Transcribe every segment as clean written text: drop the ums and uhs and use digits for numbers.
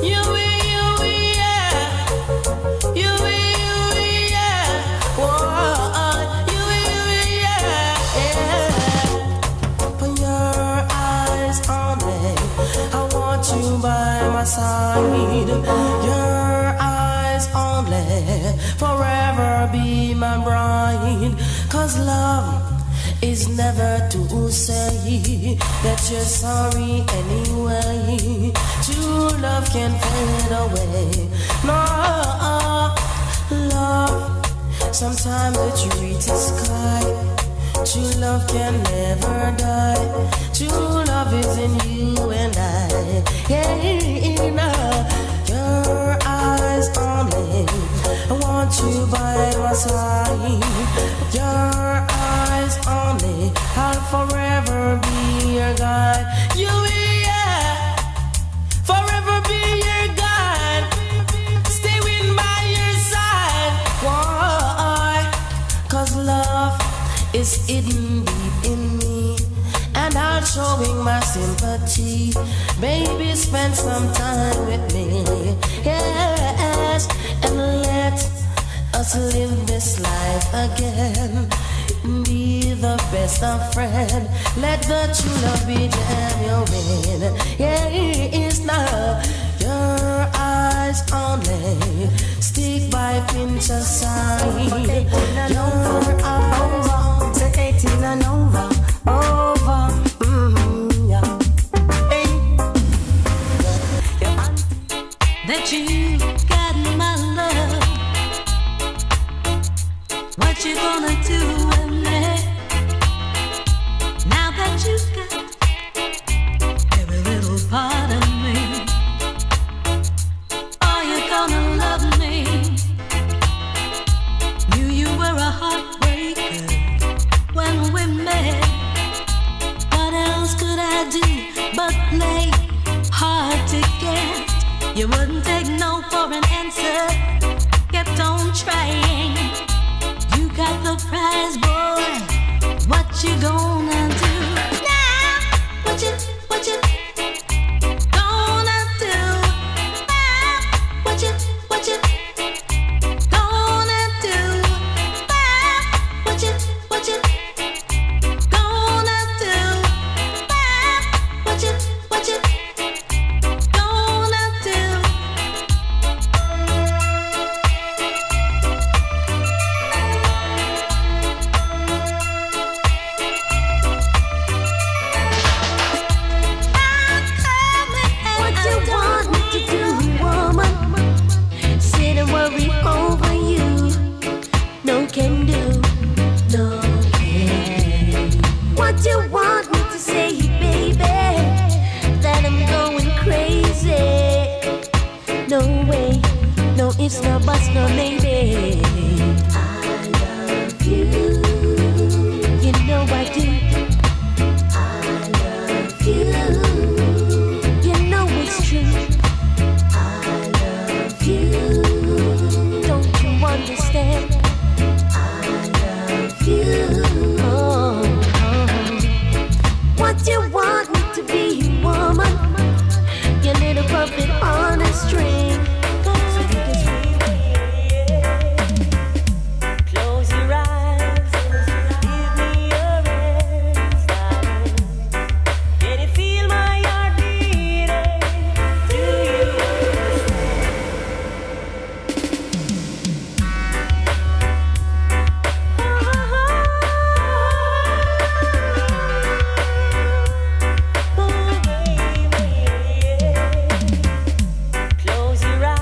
You, yeah. You, yeah. Whoa, you, yeah. For your eyes only, I want you by my side. Your eyes only, forever be my bride. 'Cause love is never to say that you're sorry anyway. True love can fade away. No, love, sometimes the treat is sky. True love can never die. True love is in you and I. Yeah, your eyes only, I want you by my side. Your eyes only, I'll forever be your guide. You, yeah, forever be your guide. Stay with by your side. Why? 'Cause love is hidden deep in me, and I'm showing my sympathy. Baby, spend some time with me. Yes, and let us live this life again. Be the best of friends. Let the true love be genuine. Yeah, it's now your eyes only. Stick by pinch aside. Your eyes only. Say 18 and over. Yeah. Hey. That you got my love. What you gonna do with me? Now that you got every little part of me, are you gonna love me? Knew you were a heartbreaker when we met. What else could I do but play hard to get? You wouldn't take no for an answer, kept on trying. You got the prize, boy. What you gonna do now? What you gonna do now? What you gonna do now? What you gonna do now? What you gonna do? What you want me to say, baby? That I'm going crazy. No way, no ifs, no buts, no maybe. I love you. You know I do. I love you. You know it's true. I love you. Don't you understand? I love you. What you want me to be, woman? Your little puppet on a string. Close your eyes, give me your hands, darling. Can you feel my heart beating? Do you understand? Close your eyes.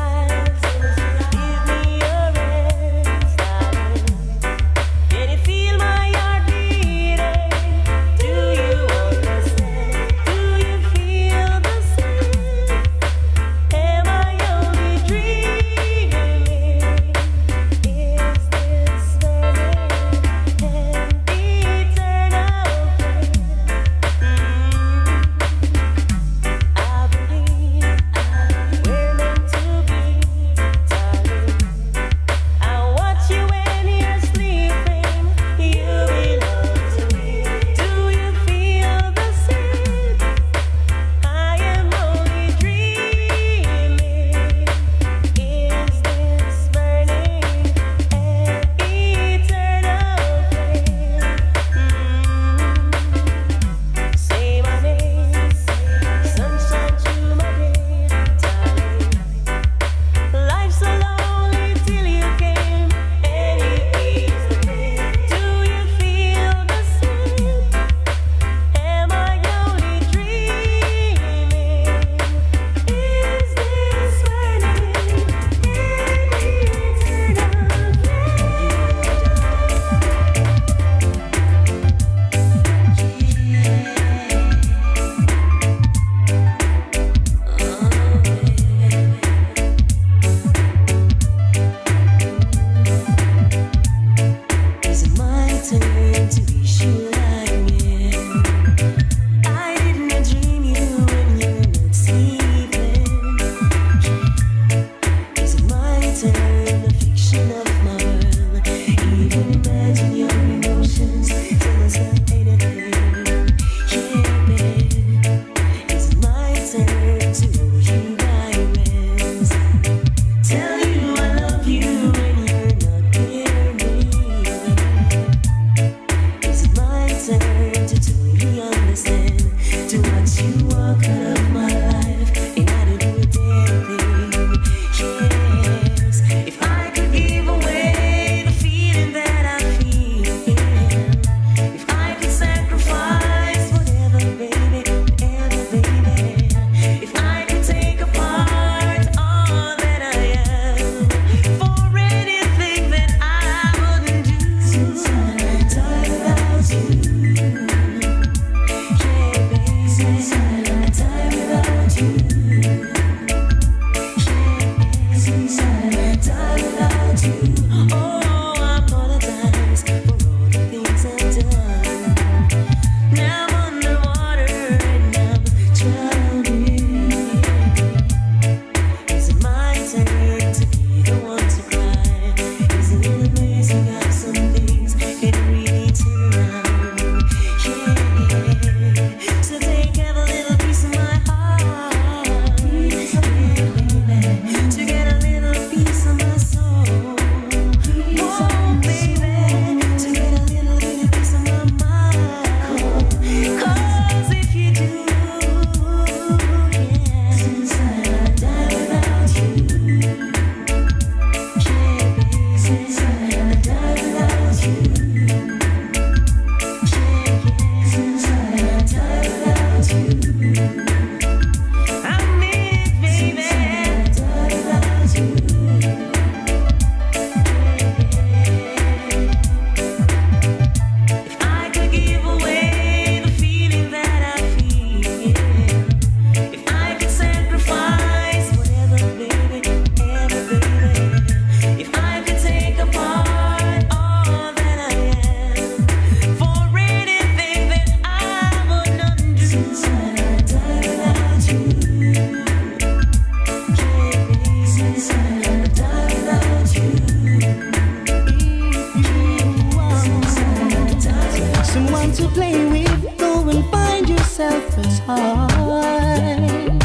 is hard.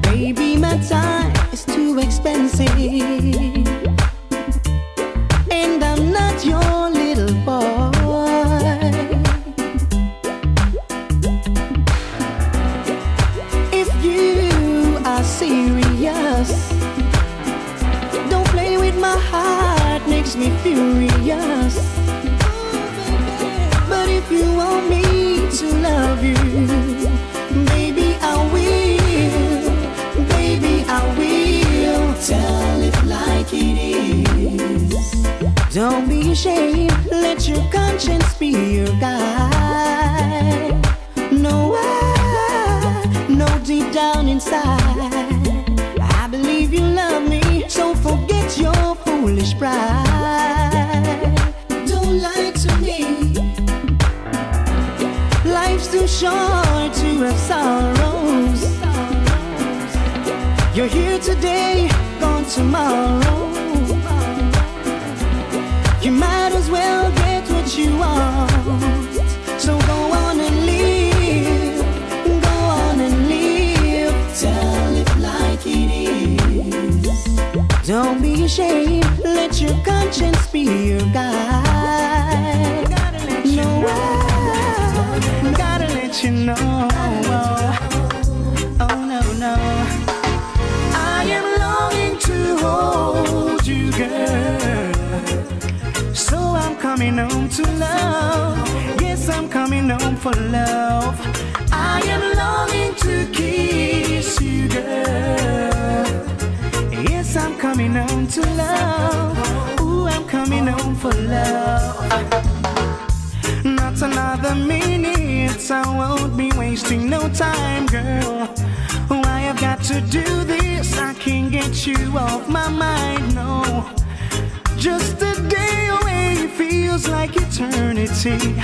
Baby, my time is too expensive, and I'm not your little boy. If you are serious, don't play with my heart, makes me furious. But if you want me to love you, baby, I will. Baby, I will tell it like it is. Don't be ashamed, let your conscience be your guide. No, I know deep down inside, I believe you love me, so forget your foolish pride. Don't lie to me, life's too short to have sorrows. You're here today, gone tomorrow. You might as well get what you want. So go on and live, go on and live. Tell it like it is. Don't be ashamed, let your conscience be your guide. No, I gotta let you know. Oh no, no, I am longing to hold you, girl. So I'm coming home to love. Yes, I'm coming home for love. I am longing to kiss you, girl. Yes, I'm coming home to love. Ooh, I'm coming home for love. Not another minute, I won't be wasting no time, girl. Why I've got to do this, I can't get you off my mind, no. Just a day away feels like eternity.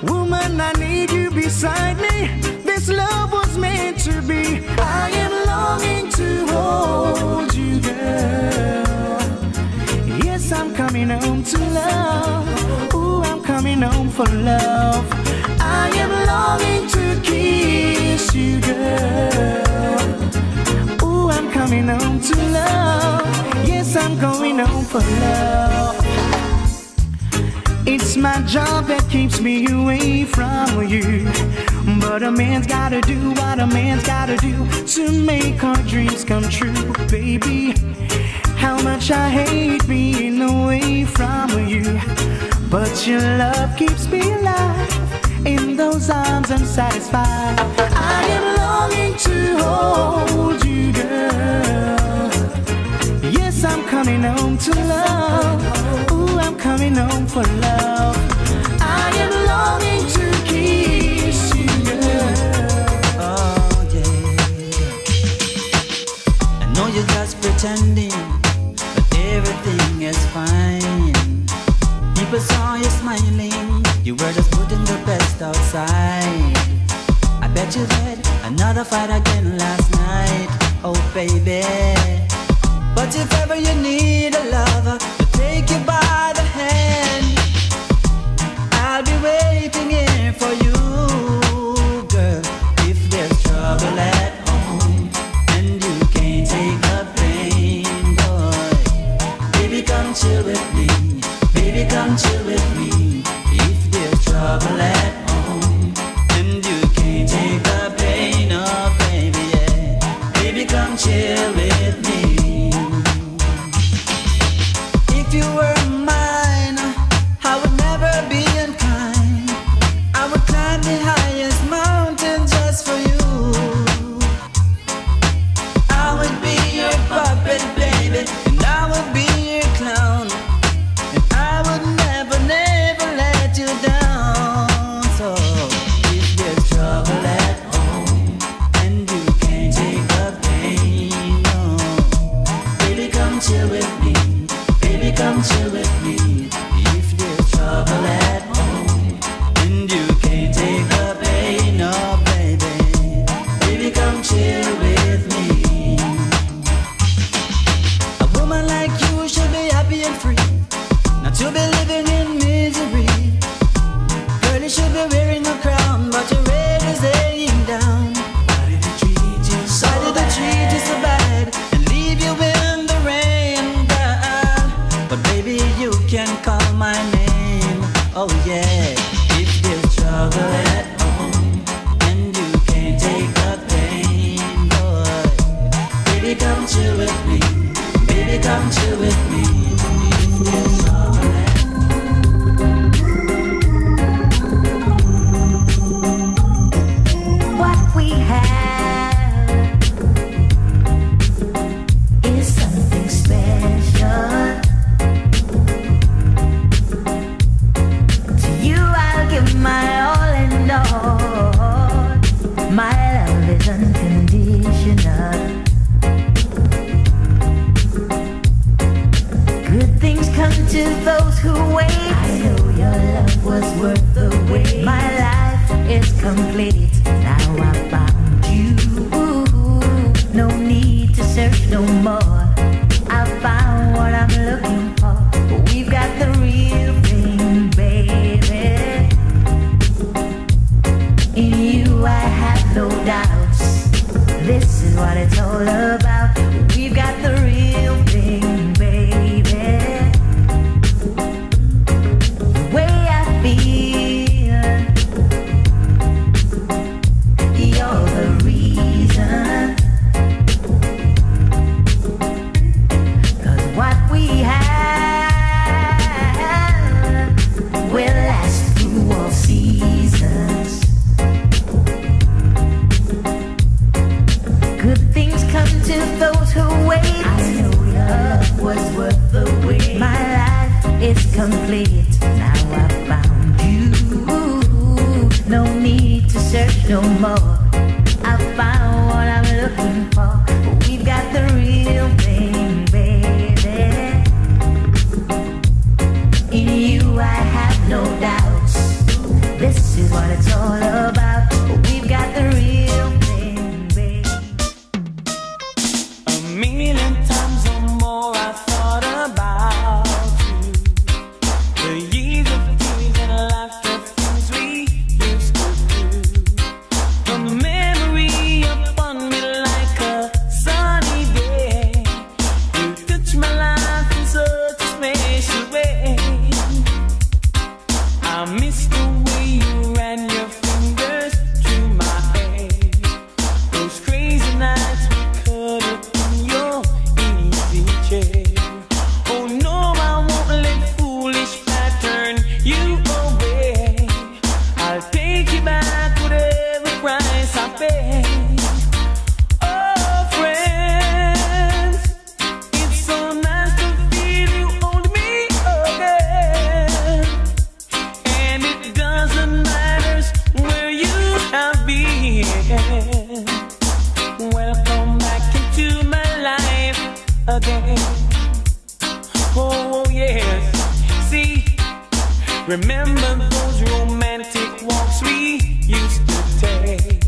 Woman, I need you beside me. This love was meant to be. I am longing to hold you, girl. Yes, I'm coming home to love. Ooh, I'm coming home for love. I am longing to kiss you, girl. Ooh, I'm coming home to love. Yes, I'm going home for love. It's my job that keeps me away from you, but a man's gotta do what a man's gotta do to make our dreams come true, baby. How much I hate being away from you, but your love keeps me alive. In those arms I'm satisfied. I am longing to hold you, girl. Yes, I'm coming home to love. Ooh, I'm coming home for love. I am longing to kiss you, girl. Oh, yeah. I know you're just pretending, but everything is fine. People saw you smiling, you were just putting the best outside. I bet you had another fight again last night, oh baby. But if ever you need a lover to take you by the hand, I'll be waiting here for you, girl. If there's trouble at home and you can't take the pain, boy, baby come chill with me, baby come chill with me. If there's trouble at home and you can't take the pain, oh baby, yeah, baby come chill with me. If you were mine, I would never be unkind. I would climb the highest no more. I found what I'm looking for. We've got the real thing, baby. In you I have no doubts. This is what it's all about. We've got the real thing, baby. The way I feel, you're the reason. 'Cause what we have will last through all seasons. Good things come to those who wait. I know your love was worth the wait. My life is complete. Now I found you. No need to search no more. I found what I'm looking for. We've got the real thing, baby. In you I have no doubts. This is what it's all about. We've got the real thing, baby. A million times or more I thought about you. The years of tears and laughter, things we used to do. From the memory upon me like a sunny day, you touched my life in such a special way. I miss the way you ran your fingers through my hair. Those crazy nights we cuddled in your easy chair. Oh no, I won't let foolish pride turn you away. I'll take you back whatever price I pay. Oh friends, it's so nice to feel you hold me again. And it doesn't matter where you have been. Welcome back into my life again. Oh yes, see, remember those romantic walks we used to take.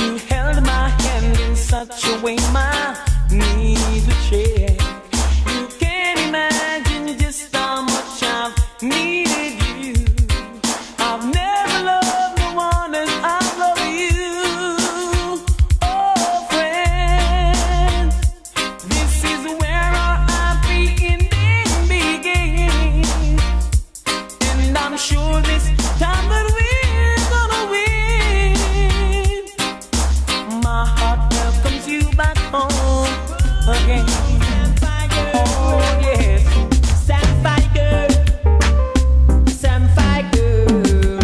You held my hand in such a way my knees would shake. You can't imagine just how much I've needed you. I've never loved no one as I love you. Oh friends, this is where our happy ending begins. And I'm sure this time that we're gonna win. My heart welcomes you back home again. Oh yes, Sapphire girl, Sapphire girl.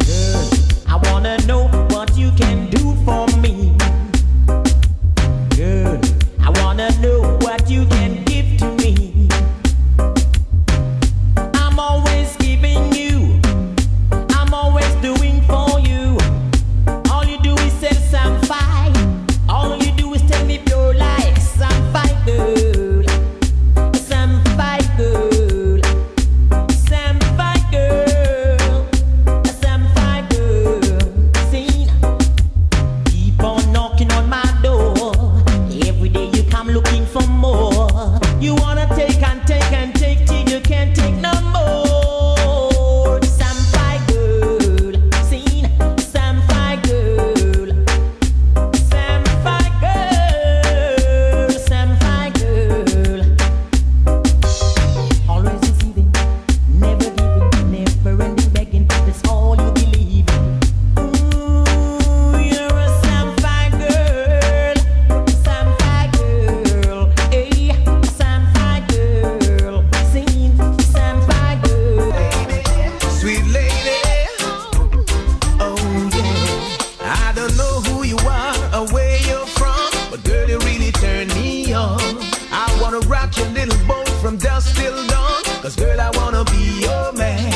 Girl, I wanna know what you can do for me. Girl, I wanna know what you can give to me. I'm always giving you. I'm always doing for you. All you do is say Sapphire. All you do is tell me pure like Sapphire girl. Sapphire girl. Sapphire girl. Sapphire girl. Seen. Keep on knocking on my door. Every day you come looking for more. You wanna take and take and take till you can't take no more. Sapphire girl. Seen. Sapphire girl. Sapphire girl. Sapphire girl. Always receiving, never giving, never ending begging. That's all you believe in. Ooh, you're a Sapphire girl. Sapphire girl. Hey, Sapphire girl. Sing, Sapphire girl. Sweet lady, oh yeah. I don't know who you are or where you're from, but girl, you really turn me on. I wanna rock your little boat from dusk till dawn, 'cause girl, I wanna be your man.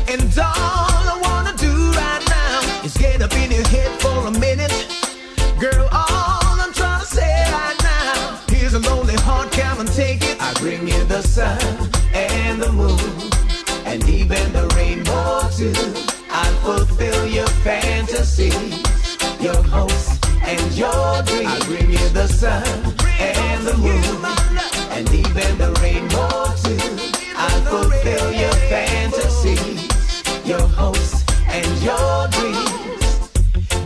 And all I wanna do right now is get up in your head for a minute. Girl, all I'm trying to say right now, here's a lonely heart, come and take it. I bring you the sun and the moon, and even the rainbow too. I'll fulfill your fantasies, your hopes and your dreams. I'll bring you the sun and the moon and even the rainbow too. I'll fulfill your fantasies, your hopes and your dreams.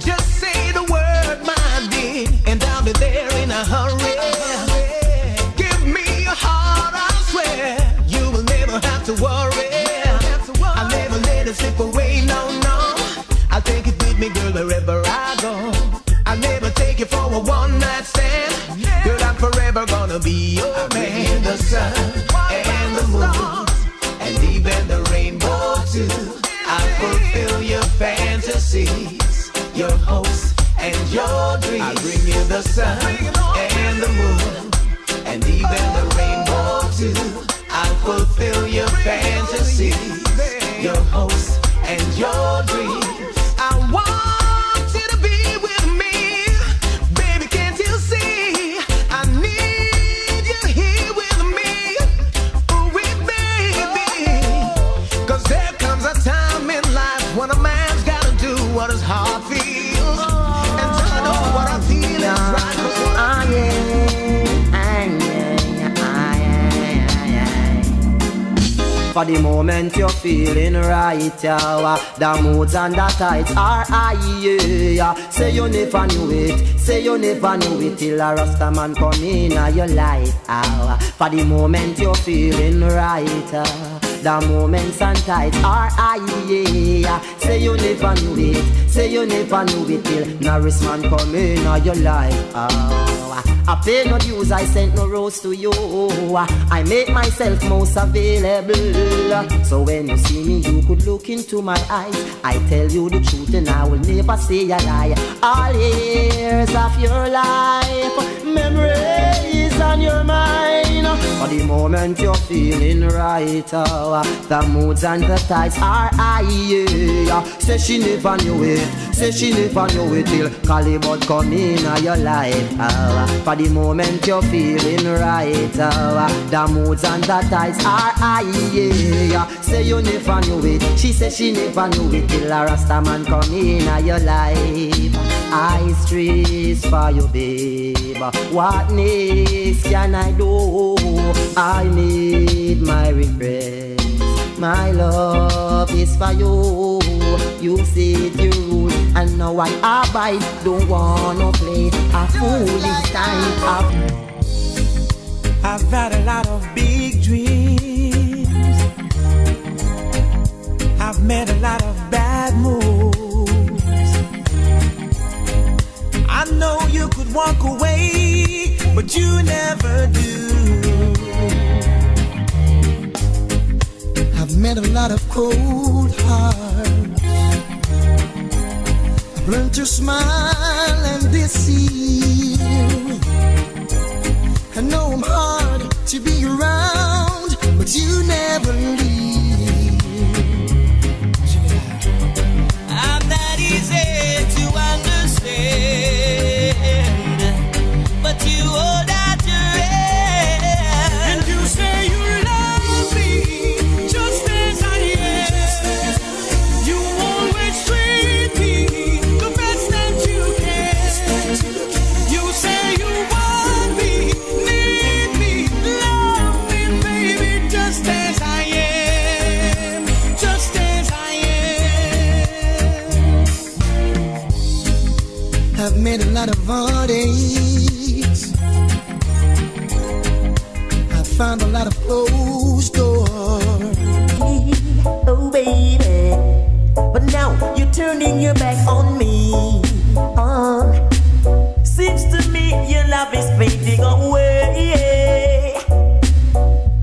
Just say the word, my dear, and I'll be there in a hurry. Give me your heart, I swear. You will never have to worry. I'll never let it slip away, no, no. I'll take it with me, girl, wherever I go. I'll never take it for a one-night stand. Girl, I'm forever gonna be your man. The sun and the moon and even the rainbow too. I'll fulfill your fantasies, your hopes and your dreams. I'll bring you the sun and the moon and even the rainbow too. I'll fulfill your fantasies, your hopes and your dreams. I want you to be with me, baby, can't you see? I need you here with me, ooh, baby. Cause there comes a time in life when a man's gotta do what his heart feels. And I know what I feel is right. For the moment you're feeling right, yeah. The moods and the tides are high, yeah. Say you never knew it, say you never knew it till a Rasta man come in your life. For the moment you're feeling right, the moments and tides are high, yeah. Say you never knew it, say you never knew it till Norris man come in your life. I pay no dues, I sent no rose to you. I make myself most available. So when you see me, you could look into my eyes. I tell you the truth and I will never say a lie. All years of your life, memories on your mind. For the moment you're feeling right, the moods and the tides are high, yeah. Say she never knew it, say she never knew it till Calibut come in your life. For the moment you're feeling right, the moods and the tides are high, yeah. Say you never knew it, she said she never knew it till a Rasta man come in your life. Ice trees for you, babe. What next can I do? I need my regrets. My love is for you. You said your rules, and now I abide. Don't wanna play a foolish time. I've had a lot of big dreams. I've made a lot of bad moves. I know you could walk away, but you never do. I've met a lot of cold hearts. I've learned to smile and deceive. I know I'm hard to be around, but you never leave. I'm not easy to understand, but you hold out your hand, and you say you love me just as I am. You always treat me the best that you can. You say you want me, need me, love me, baby, just as I am, just as I am. I've made a lot of heartaches. I've found a lot of closed doors. Oh baby, but now you're turning your back on me. Seems to me your love is fading away.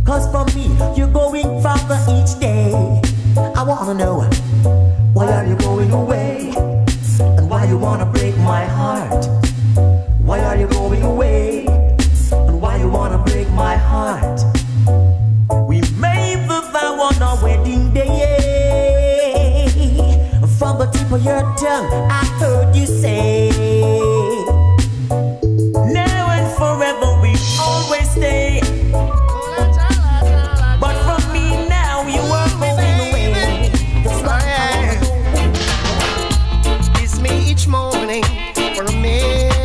Cause for me you're going farther each day. I wanna know, why are you going away? And why you wanna break my heart? Why are you going away? And why you wanna break my heart? We made the vow on our wedding day. From the tip of your tongue I heard you say, now and forever we always stay. But from me now you are going away. That's why Kiss me each morning for a minute.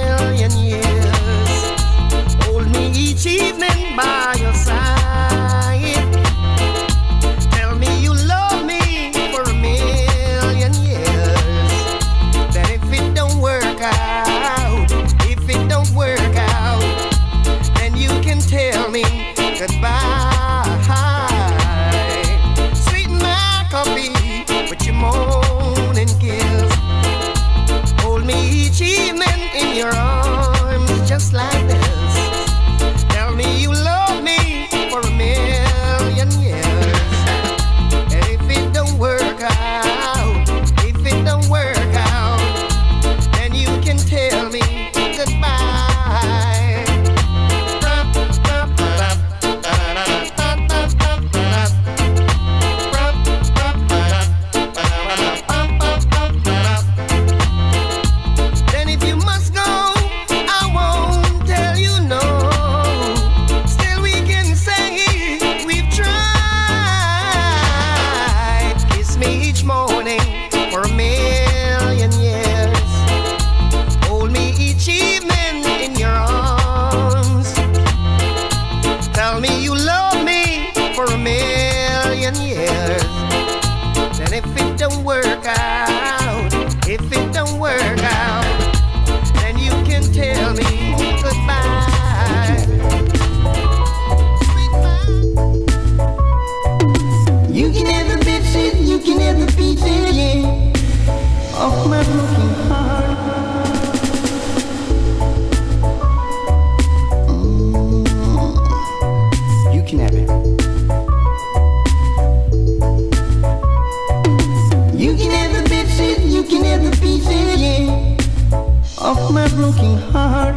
of my broken heart.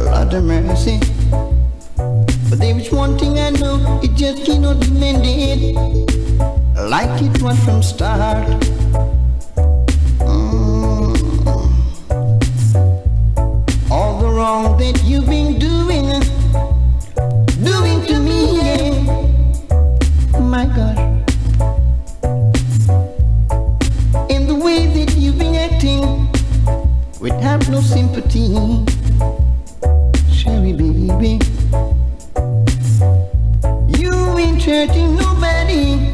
Lord have mercy. But there is one thing I know, it just cannot be mended like it was from start. All the wrong that you've been doing to me, yeah. My God. In the way that you've been acting, we'd have no sympathy. Sherry baby, you ain't hurting nobody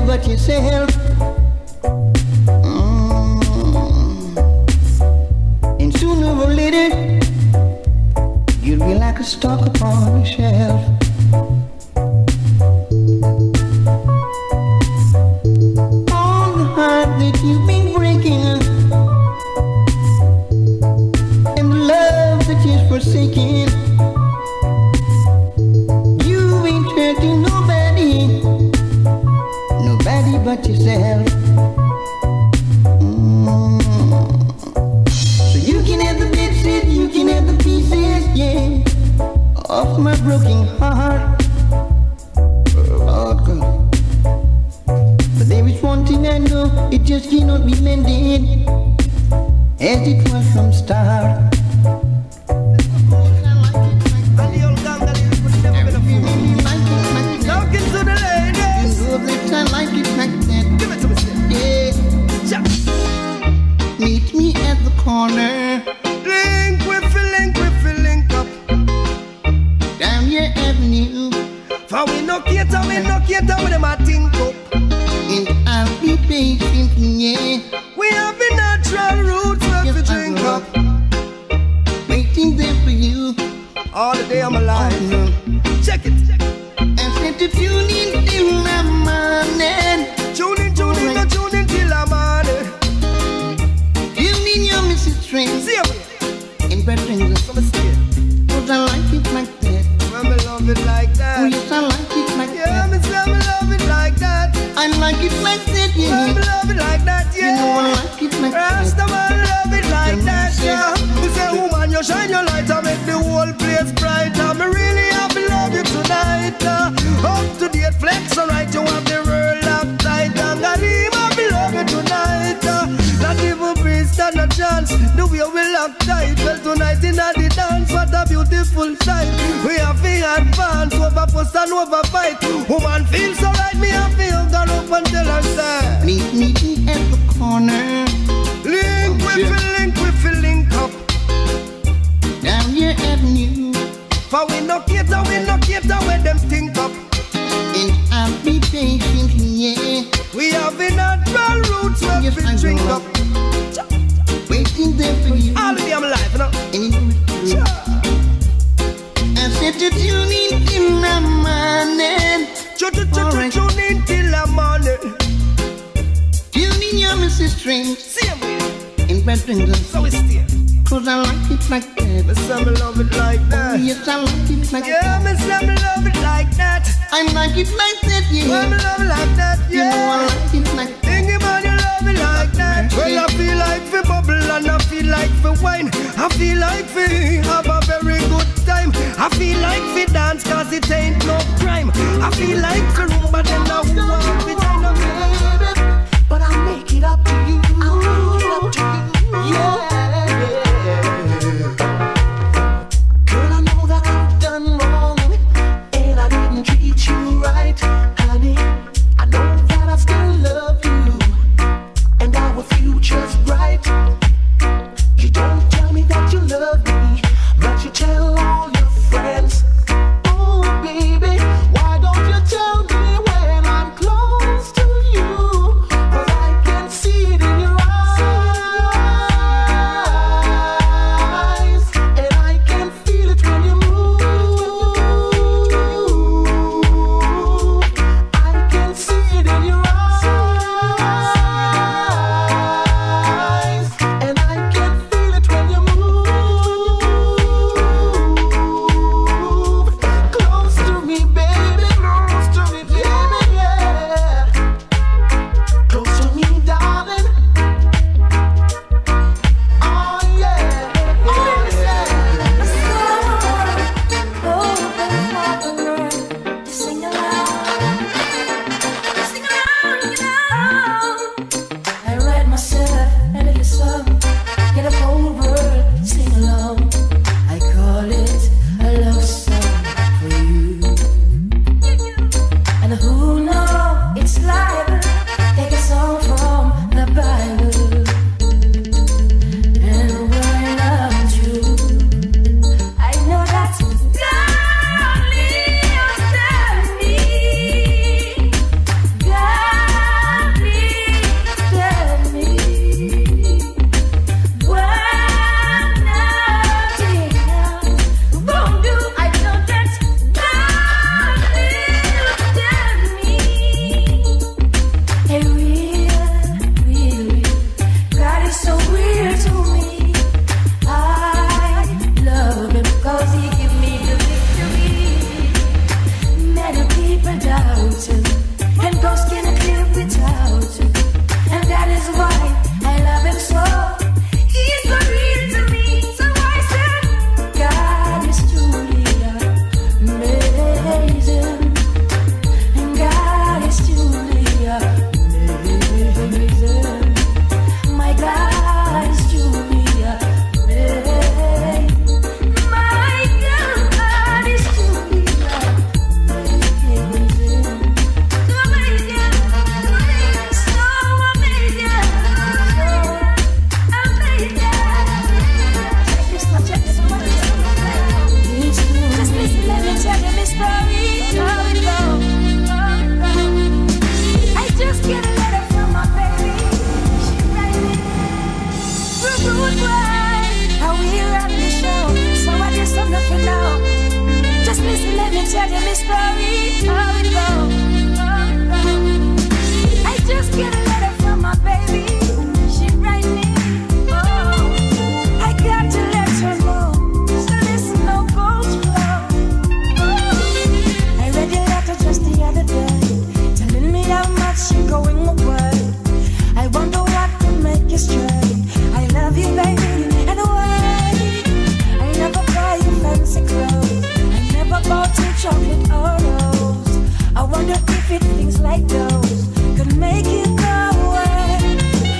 but yourself. And sooner or later, you'll be like a stock upon a shelf. All the heart that you've been breaking, and the love that you're forsaking, you ain't hurting nobody but yourself. So you can have the bits, you can have the pieces, yeah, of my broken heart. Oh God. But there is one thing I know, it just cannot be mended as it was from start. Talking to the ladies. You know that I like it like that. Give it to me, yeah. Meet me at the corner. Link with up. Down your avenue. For we no cater with them a think up. And I'll be patient, yeah. We have the natural roots where we drink up. Waiting there for you. All the day I'm alive. Check it. I said to tune in till the morning. Tune in till the morning. Tune in your Mrs. String. See ya. In bed rings up. Cause I like it like that. Well, me love it like that. Oh yes, I like it like yeah, that. Me say me love it like that. I like it like that, yeah. Well, me love it like that, yeah. You know I like it like that. Rastaman love it like that, yeah. Me say, woman, you shine your light and make the whole place brighter. Me really have to love you tonight. Up to date flex, alright, you have the world uptight. And I leave have to love you tonight. Not even breeze stand a chance. The way we lock tight. Well, tonight in the dance, what a beautiful sight. We have to advance over post and over fight. Woman feels so right, me have to hug her up and tell her say, meet me at the corner. Link with up. Down your avenue. For we no cater when them think up. And I'll be patient, yeah. We have the natural roots where yes, we drink up. Waiting there for you. All the day I'm alive, you know. And you know I said to tune in till the morning. Tune in till the morning. Tune in your Mrs. String. Same way. In bed rings so it's still. Cause I like it like that. Me say me love it like that. Oh, yes, I like it like that. Yeah, me say me love it like that. I like it like that, yeah. Well, me love it like that, yeah. You know I like it like that. Thinking about you love it like that. Well, I feel like for bubble and I feel like for wine. I feel like for have a very good time. I feel like for dance cause it ain't no crime. I feel like for room but then I want it in a baby. But I'll make it up to you. I'll make it up to you. Yeah. Girl, I know that I've done wrong and I didn't treat you right, honey. I know that I still love you and our future's bright. You don't tell me that you love me, but you tell all your friends. Oh, baby, why don't you tell me when I'm close myself a little song, get the whole world sing along. I call it a love song for you. And who knows, it's liable, take a song from the Bible. And when I loved you, I know that God lives in me. God lives in me. What nothing else won't do. I know that God lives in me. Hey, real, God is so real to me. I love him cause he give me the victory. Many people doubt him, and ghosts cannot live without him. And that is why I love him so. He's so real to me. So I said, God is truly amazing. And God is truly amazing. My God is truly amazing. My God is truly amazing. So amazing, so amazing, Check this one. Just listen, let me tell you my story. How it goes. I just get a letter from my baby. She write me, rude boy, how we run the show. So I just have nothing now. Just listen, let me tell you my story. How it goes. I just get a letter from my baby. She write me, oh, I got to let her know. So listen, no goes flow. I read your letter just the other day, telling me how much you're going away. I wonder what could make you stray. I love you, baby, and wait. I never buy you fancy clothes. I never bought you chocolate or rose. I wonder if it things like those could make you go away.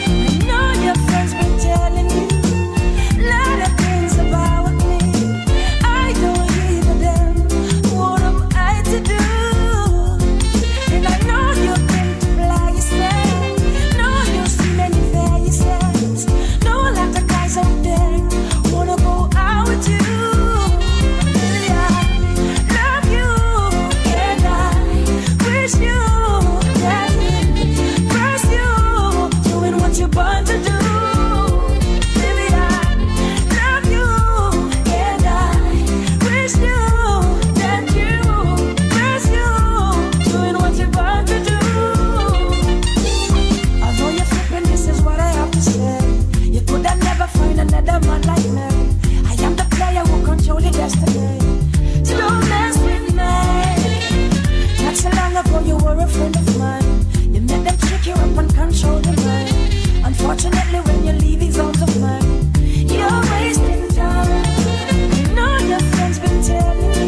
I know your friends been telling you a lot of things about me. I don't give a damn. What am I to do? And I know you've been to fly yourself. Know you've seen many faces. Know a lot of guys out there wanna go out with you. Yeah, love you, and I wish you that press you, doing what you're born to do. Baby, I love you, and I wish you that you press you, doing what you're born to do. Although you're flipping, this is what I have to say. You could have never find another man like me. I am the player who control your destiny. So don't mess with me. Not so long ago you were a friend of mine. You made them trick you up and control your mind. Unfortunately when you leave these arms of mine, you're wasting time. You know your friends been telling me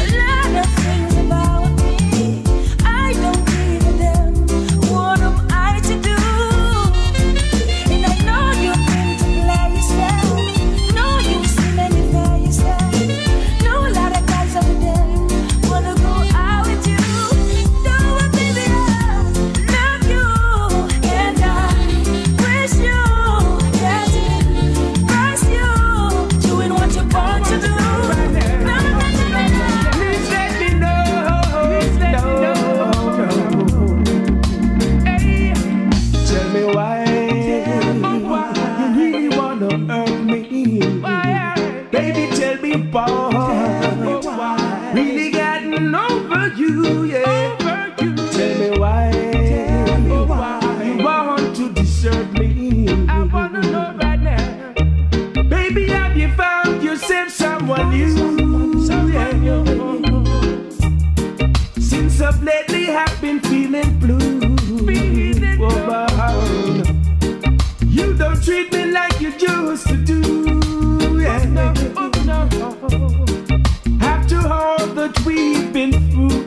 a lot of things about me. I don't give a damn. What am I to do? And I know you've been to play yourself. Know you've seen many faces. Know a lot of guys over there wanna go out with you. Know what, baby, I love you, and I wish you that press you, doing what you're born to do. Please let me know. Hey, tell me why you really wanna hurt me. Baby, tell me why. Really gotten over you, yeah. Tell me why you want to desert me. I wanna know right now. Baby, have you found yourself someone new? Yeah. Since of lately I've been feeling blue. Oh, you don't treat me like you used to do. Yeah. After all that we've been through,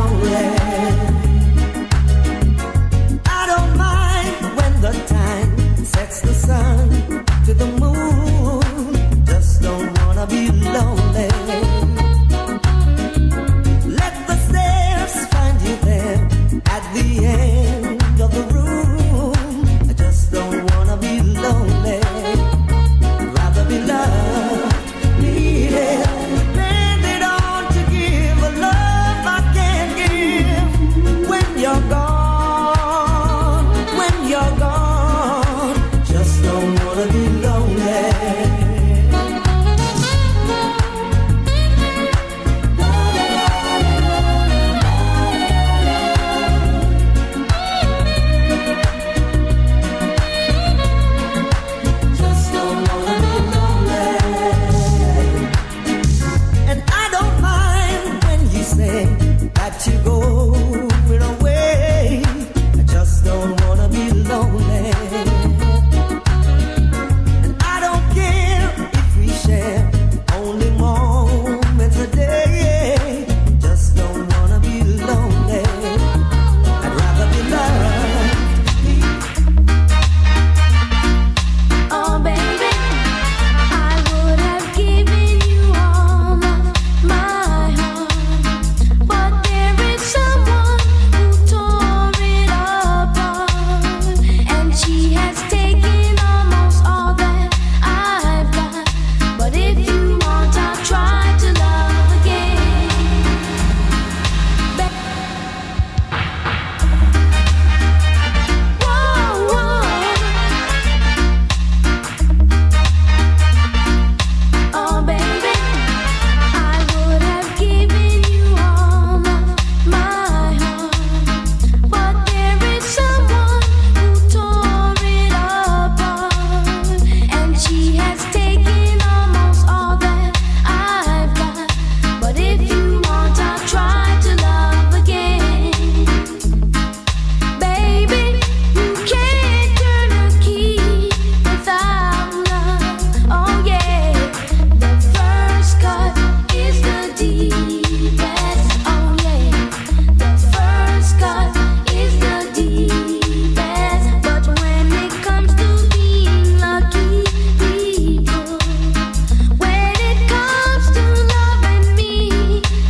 lonely. I don't mind when the time sets the sun to the moon. Just don't wanna be lonely. Let the stairs find you there at the end of the room. I just don't wanna be lonely. Rather be loved, needed. You're gone, when you're gone, just don't wanna be lonely. Just don't wanna be lonely. And I don't mind when you say that you go away. I just don't wanna be lonely. And I don't care if we share only moments a day. Just don't wanna be lonely. I'd rather be loved. Oh baby, I would have given you all of my heart, but there is someone who tore it apart, and she has taken almost all that I've got. But if you want, I'll try to love again. Whoa, whoa. Oh baby, I would have given you all of my heart, but there is someone who tore it apart, and she has taken almost all that I've got. But if you want, I'll try to love again. Baby, you can't turn a key without love. Oh yeah, the first cut is the deepest. Oh yeah, the first cut is the deepest. But when it comes to being lucky people, when it comes to loving me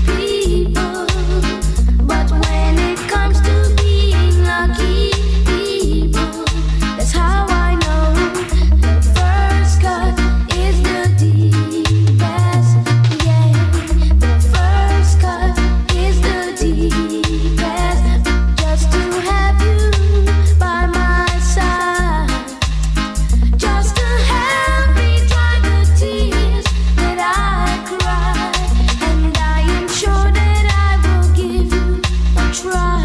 people, but when it comes to being lucky people, that's how I know the first cut is the deepest. Yeah, the first cut is the deepest. Just to have you by my side, just to help me dry the tears that I cry, and I am sure that I will give you a try.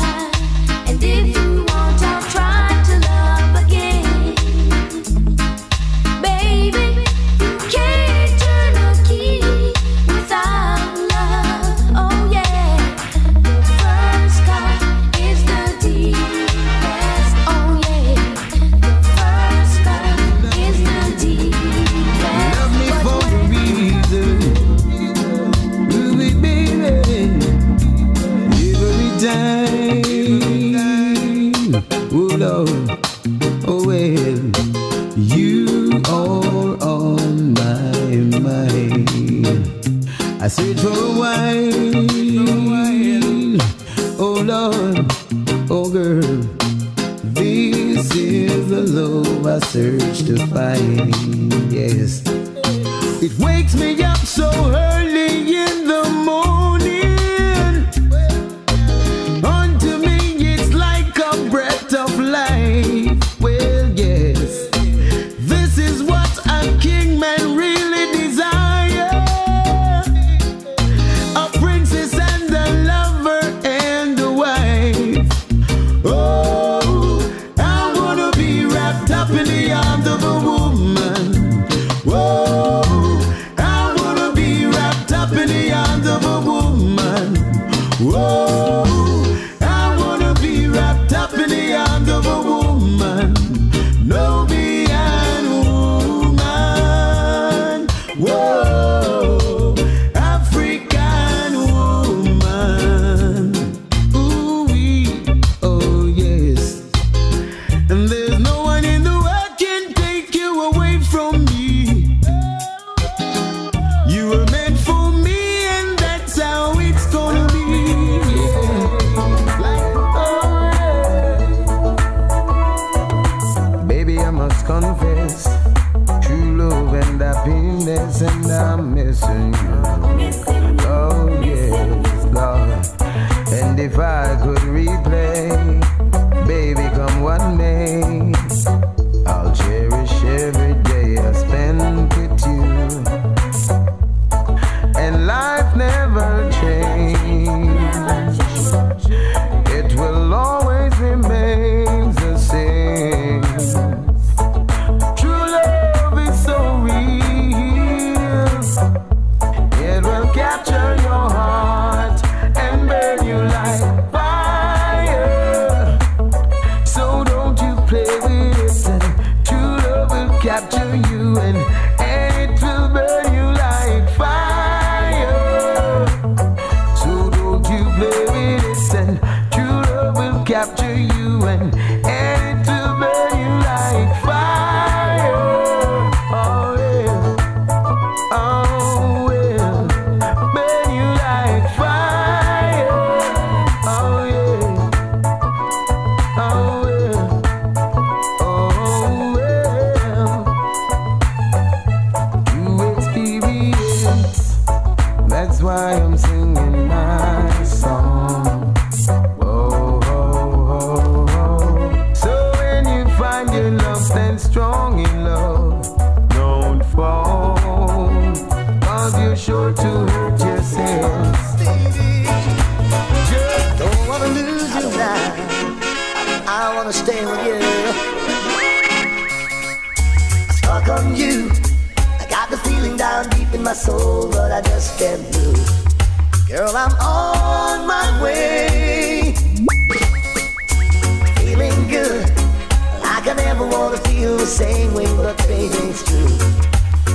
And if you want, I'll try to love again. Baby, you can't turn a key without love. Oh yeah, the first cut is the deepest. Oh yeah, the first cut is the deepest. Love me But for a reason, baby, every time. Oh Lord, oh well, you are on my mind. I searched for a while, oh Lord, oh girl, this is the love I search to find. Yes, it wakes me up so early in the morning. Unto me, it's like a breath of life. Well, yes, this is what a king man really desire. A princess and a lover and a wife. Oh, I wanna be wrapped up in the arms of a woman. Whoa, I wanna be wrapped And if I could replay, baby, come what may, I'll cherish every day I spend with you. And life never changes. It will always remain the same. True love is so real. It will capture your heart and burn you like fire. So don't you play with it, and true love will capture you, and it will burn you like fire. So don't you play with it, and true love will capture you, and it will burn you like fire. Oh yeah, oh yeah, burn you like fire. Oh yeah, oh yeah, oh yeah. You experience, that's why I'm singing my song. Oh, oh, oh, oh. So when you find your love, stand strong in love, don't fall, 'cause you're sure to hurt yourself. Just don't wanna lose you now. I wanna stay with you. I'm stuck on you. I got the feeling down deep in my soul, but I just can't lose. Girl, I'm on my way. Feeling good. Like I never wanna feel the same way, but baby, it's true.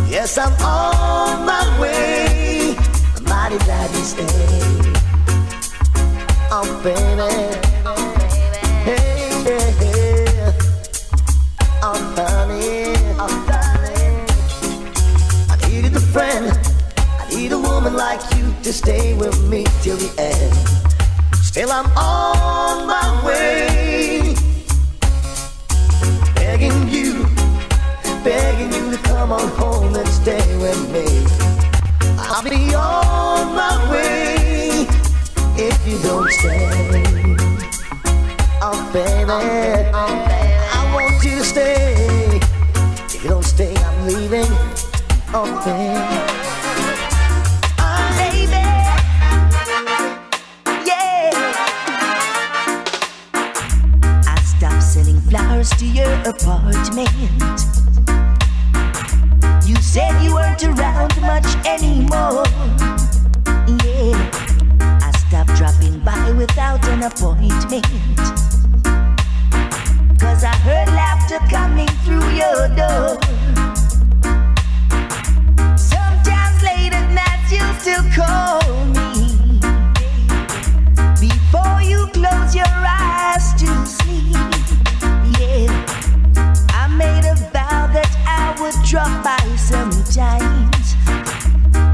Yes, I'm on my way. I'm mighty glad you stayed. Oh, baby. Hey, hey, hey. Oh, honey. Oh, darling. I needed a friend. I need a woman like you to stay with me till the end. Still, I'm on my way. Begging you to come on home and stay with me. I'll be on my way if you don't stay. Oh baby, I want you to stay. If you don't stay, I'm leaving. Oh baby, baby, yeah. I stopped sending flowers to your apartment. You said you weren't around much anymore. Yeah, I stopped dropping by without an appointment. 'Cause I heard laughter coming through your door. Sometimes late at night you still call me. Before you close your eyes to sleep. Yeah, I made a vow that I would drop by sometimes,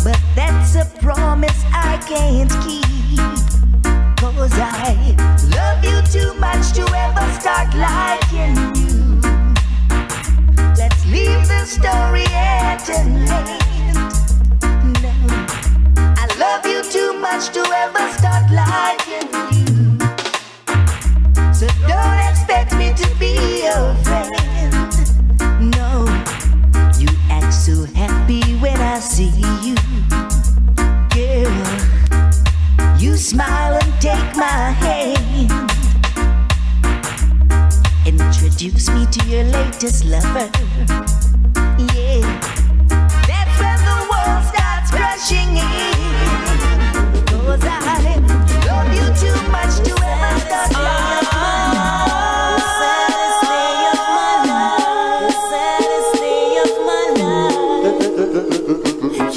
but that's a promise I can't keep. 'Cause I love you too much to ever start liking you. Let's leave the story at an end. No, I love you too much to ever start liking you. So don't expect me to be your friend. No, you act so happy when I see you. Girl, you smile and take my hand. Introduce me to your latest lover. Yeah, that's when the world starts crushing in. 'Cause I love you too much to ever stop loving. The saddest day of my life. The saddest day of my life.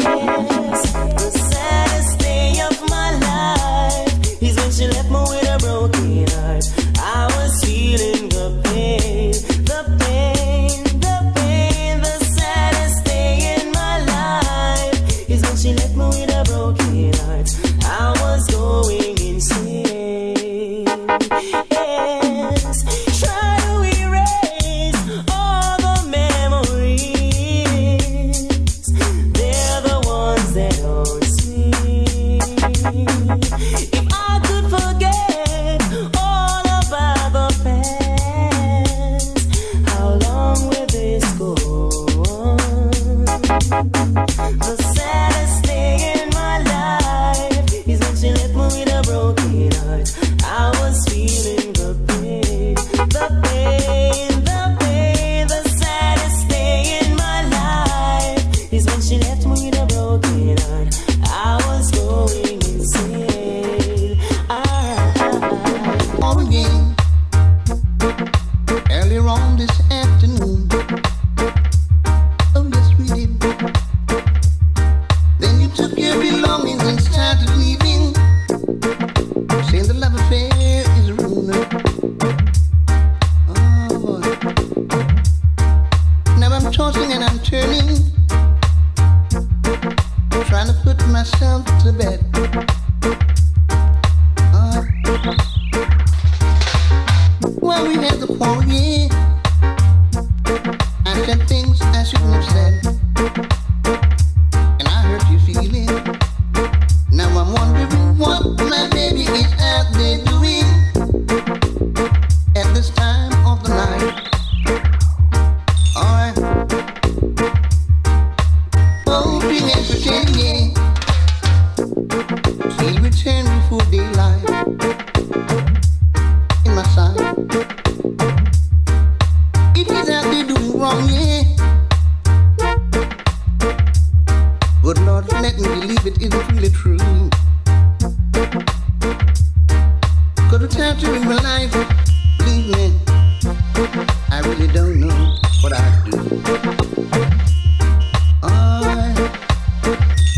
Yes, the saddest day of my life is when she left me with a broken heart. I was feeling the pain, the pain, the pain. The saddest day in my life is when she left me with a broken heart. I was going insane. Yes, try to erase all the memories. They're the ones that don't see. If I could forget I was feeling the pain, the pain, the pain. The saddest day in my life is when she left me with a broken heart. I was going insane. All again, earlier on this afternoon. Oh yes, we did. Then you took your belongings and started leaving, saying the love affair is ruined. Oh boy. Now I'm tossing and I'm turning, trying to put myself to bed. Well, we had the quarrel, yeah. I said things I shouldn't have said, and I hurt your feeling. Now I'm wondering what my baby is out there doing at this time of the night. Alright. Hoping and pretending, yeah. She'll return before daylight in my sight. If he's out there doing wrong, yeah. Good Lord, let me believe it isn't really true. 'Cause the time to in my life, believe me, I really don't know what I'd do.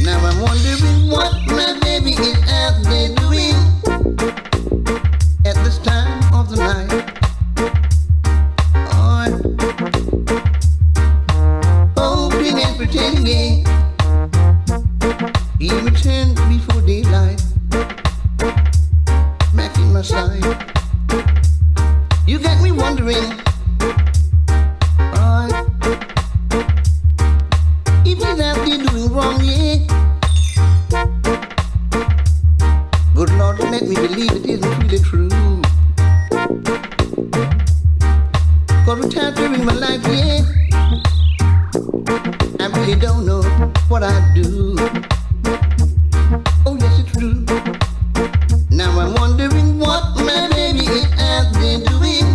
Now I'm wondering what my baby is out there doing at this time of the night. Hoping and pretending, he returned before daylight, back in my side. You got me wondering, if he's out there doing wrong, yeah. Good Lord, let me believe it isn't really true. 'Cause the time during my life, yeah, I really don't know what I'd do. Oh yes, it's true. Now I'm wondering what my baby is out there doing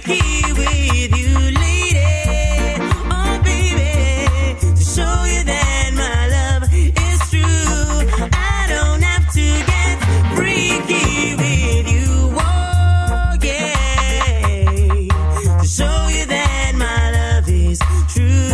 freaky with you, lady. Oh, baby, to show you that my love is true. I don't have to get freaky with you, oh, yeah. To show you that my love is true.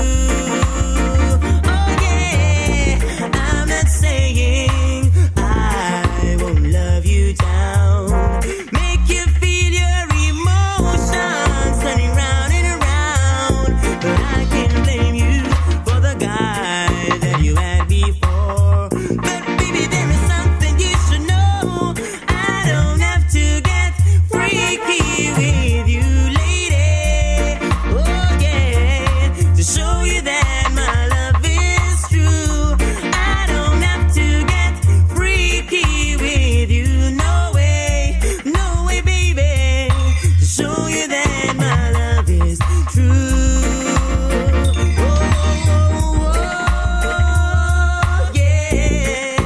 Oh, yeah. I'm not saying I won't love you down. Make you feel your emotions turning round and around. But I can't blame you for the guy that you had before. But baby, there is something you should know. I don't have to get freaky with you, lady. Oh yeah, to show you that my love is true. I don't have to get freaky with you. No way, baby. To show you that my love is true. Oh, yeah.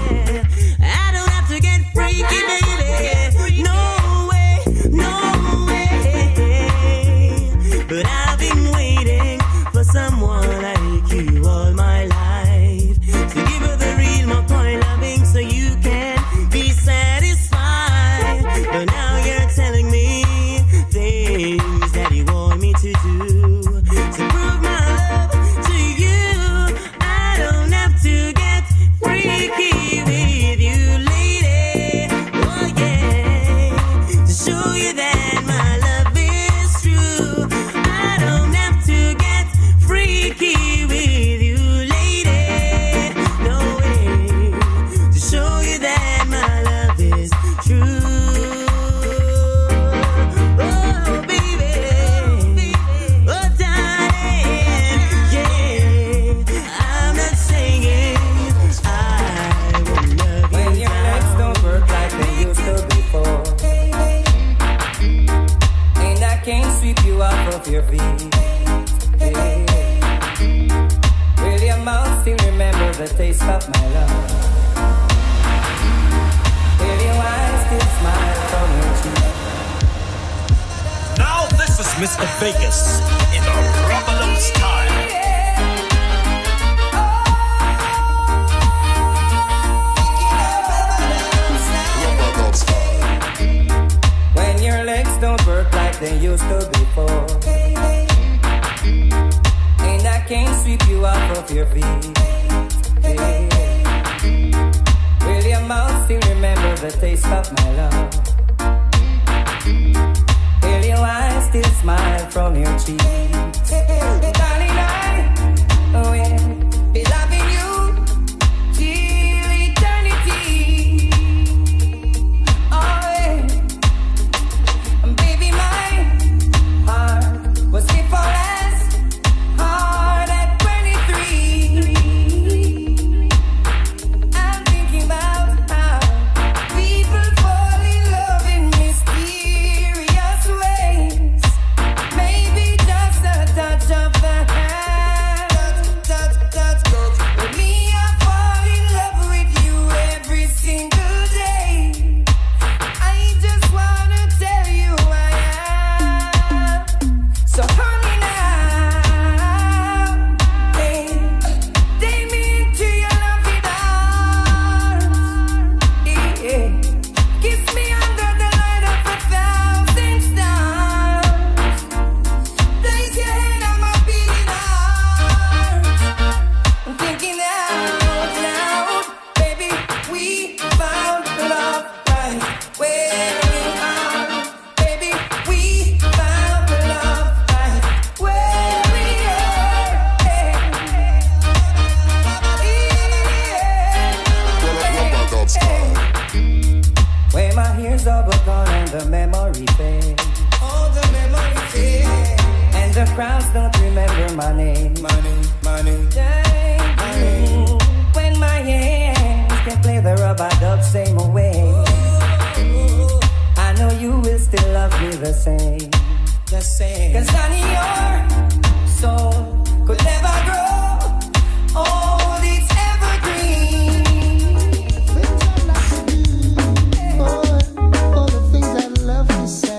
I don't have to get freaky, baby. No way. But I've been waiting for someone like you all my life. To give her the real McCoy loving so you can be satisfied. But now you're telling me things that you want me to do. To prove my love to you, I don't have to get freaky with you, lady. Oh yeah, to show you that my love is true. I don't have to get freaky with you, lady. No way, to show you that my love is true. Oh baby, oh darling, yeah. I'm not saying I won't love When you your legs don't work like they used to before, and I can't sweep you off of your feet. Hey. Will your mouth still remember the taste of my love? Will your eyes still smile from your cheek? Now this is Mr. Vegas in a rubber style. When your legs don't work like they used to before, and I can't sweep you off of your feet. Hey. Will your mouth still remember the taste of my love? Will your eyes still smile from your cheeks? Darling, I will be loving you till eternity. Oh, yeah. Baby, my heart was made for less hard at 23. I'm thinking about how people fall in love in mysterious ways. Maybe just a touch of the hand. Touch. With me, I fall in love with you every single day. I just wanna tell you I am. So honey now, hey, take me into your loving arms. Yeah. Kiss me under the light of 1,000 stars. Place your head on my beating heart. I'm thinking out loud, baby, we found love right where we are. Baby, we found love right where we are. Where my years are gone and the memory fades. All the memory fades. And the crowds don't remember my name. My name. When my hands can play the rubber dub same way, I know you will still love me the same. Cause honey, your soul could never grow old, it's evergreen. All the things I love to say.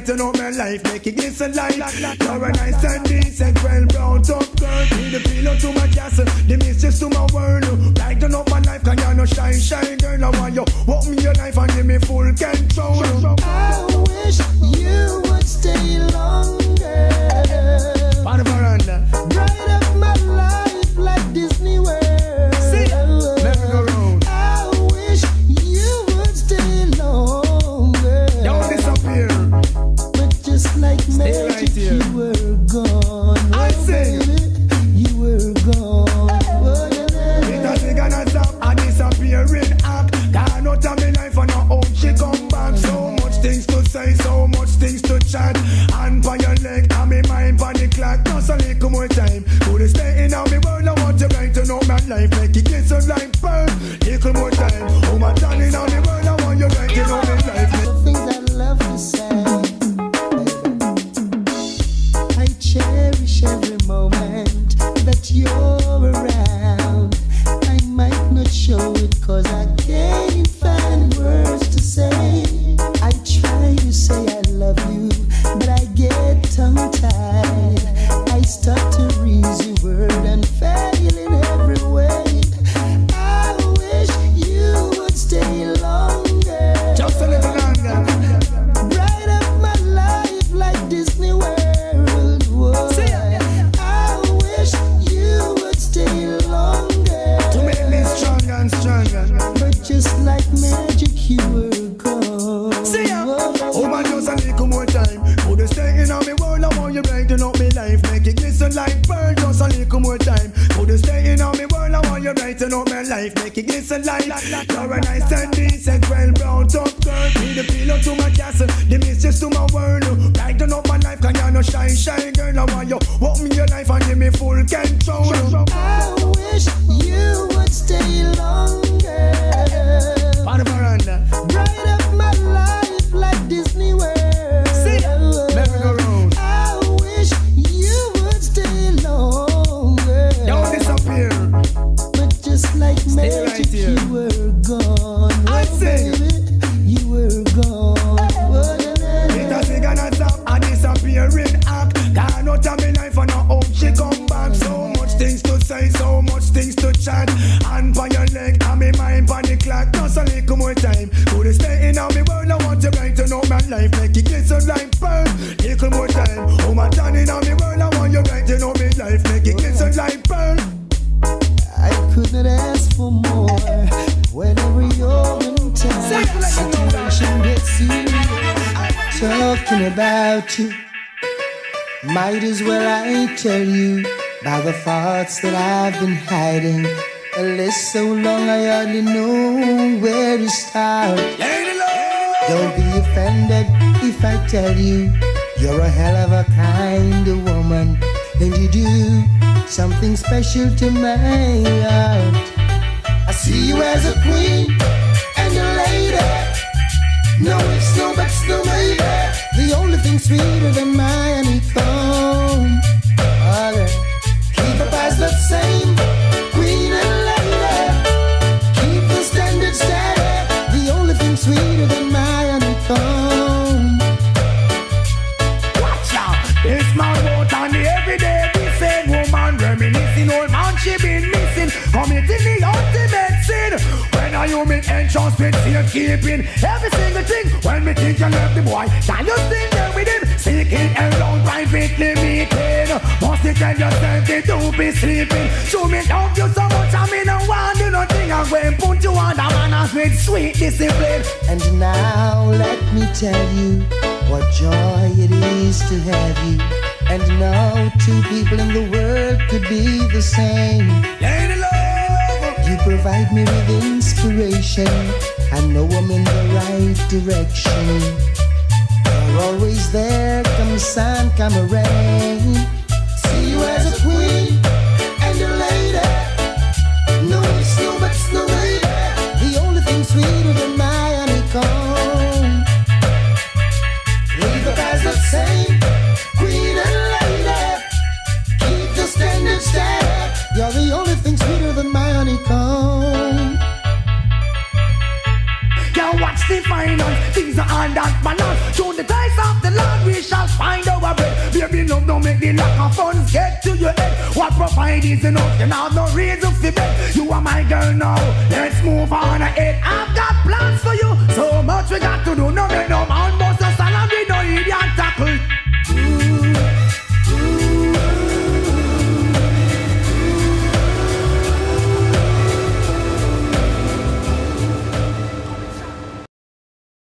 brighten up my life, make it glisten light. You're a nice and decent, well brown top girl. Be the pillow to my castle, the mistress to my world. Brighten up my life, cause you're no shine, shine girl. I want you walk me your life and give me full control. I wish you would stay longer. On the veranda. Bright up my life like Disney World. See, let me go round. I wish you would stay longer. Don't disappear. But just like stay magic, right here. you were gone. I say, you were gone. because we gonna stop a disappearing act. Can't out of me life and I hope she come back. So much things to say, so much things to chat. And by your leg, and me mind by the clock. Just a little more time. Could stay in on me world, I want you right to know my life. Make it glisten like pearl. Little more time. Oh my darling, on the world, I want you right to know my life. The things I love to say, I cherish every moment that you're around. I might not show it cause I can't find words to say. I try to say I love you, but I get tongue-tied. I start to read your word and fail in every way. I wish you would stay longer. Just a little longer. Bright up my life like Disney World. Whoa. I wish you would stay longer. To make me stronger and stronger. But just like magic, you were gone. See ya. Oh man, just a little more time. Could stay in on me world, I want you brighten up me life. Make it glisten like pearl. Just a little more time. Could stay in on me world, I want you brighten up my life. Make it glisten like. You're a nice and decent, well brown top girl. Be the pillow to my castle, the mistress to my world. Brighten up my life, cause you're no shine, shine girl. I want you walk me your life and give me full control. I wish you would stay longer. On the veranda. Bright up my life like Disney World. See, let me go round. I wish you would stay longer. Don't disappear. But just like stay magic, right here. you were gone. I say, baby, you were gone. because we gonna stop a disappearing act. Can't out of me life and I hope she come back. So much things to say, so much things to chat. And by your leg, and me mind by the clock. Just a little more time. Could stay in on me world, I want you right to know my life. Make it glisten like pearl. Little more time. Oh my darling, on me world, I want you right to know me life. Make it glisten like pearl. I could not ask for more. Whenever you're in town, situation gets serious. Talking about you, might as well I tell you about the thoughts that I've been hiding. A list so long I hardly know where to start. Don't be offended if I tell you you're a hell of a kind of woman, and you do something special to my heart. I see you as a queen and a lady. No ifs, no buts, no maybe. The only thing sweeter than my honeycomb. Keep up as the same queen and lady. Keep the standard steady. The only thing sweeter than my honeycomb. Watch out, this man wrote on the everyday. This same woman reminiscing, old man she been missing. Committing the ultimate sin. When are you make entrance with safekeeping? Every single thing. When me think you left the boy, can you still there with him? Seeking around privately meeting. Must you tell yourself they do be sleeping? Show me love you so much, I mean I want do nothing. I'm going to put you on the manners with sweet discipline. And now let me tell you what joy it is to have you. And no two people in the world could be the same. Lady love, you provide me with inspiration. I know I'm in the right direction. You're always there, come sun, come rain. See you as a queen and a lady. No ifs, no buts, no maybe. The only thing sweeter than my honeycomb. Leave up as the same queen and lady. Keep the standard steady. You're the only thing sweeter than my honeycomb. Yo, watch the finance. Things are on that balance. Through the grace of the Lord we shall find our bread. Baby, love don't make the lack of funds get to your head. What provide is enough, you have no reason for bed. You are my girl now, let's move on ahead.